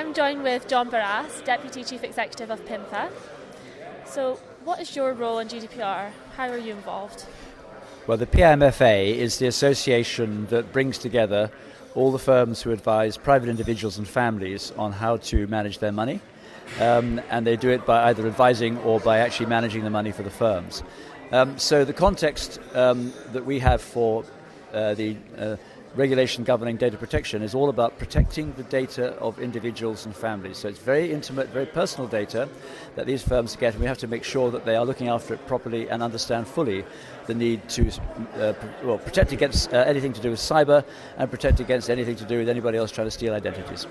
I'm joined with John Barrass, Deputy Chief Executive of PIMFA. So what is your role in GDPR? How are you involved? Well, the PIMFA is the association that brings together all the firms who advise private individuals and families on how to manage their money. And they do it by either advising or by actually managing the money for the firms. So the context that we have for the regulation governing data protection is all about protecting the data of individuals and families. So it's very intimate, very personal data that these firms get, and we have to make sure that they are looking after it properly and understand fully the need to protect against anything to do with cyber and protect against anything to do with anybody else trying to steal identities.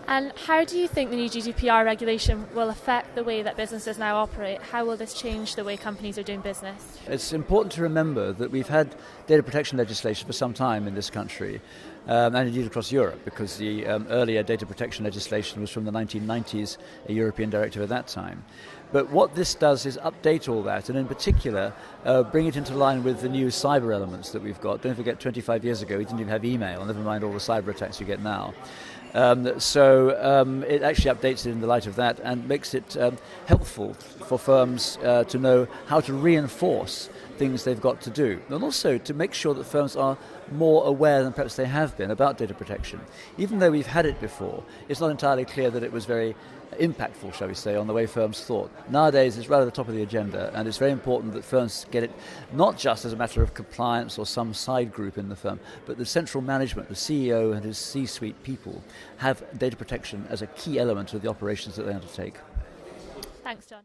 And how do you think the new GDPR regulation will affect the way that businesses now operate? How will this change the way companies are doing business? It's important to remember that we've had data protection legislation for some time in this country, and indeed across Europe, because the earlier data protection legislation was from the 1990s, a European directive at that time. But what this does is update all that, and in particular bring it into line with the new cyber elements that we've got. Don't forget, 25 years ago we didn't even have email, never mind all the cyber attacks you get now. So it actually updates it in the light of that and makes it helpful for firms to know how to reinforce things they've got to do, and also to make sure that firms are more aware than perhaps they have been about data protection. Even though we've had it before, it's not entirely clear that it was very impactful, shall we say, on the way firms thought. Nowadays it's right at the top of the agenda, and it's very important that firms get it not just as a matter of compliance or some side group in the firm, but the central management, the CEO and his C-suite people, have data protection as a key element of the operations that they undertake. Thanks, John.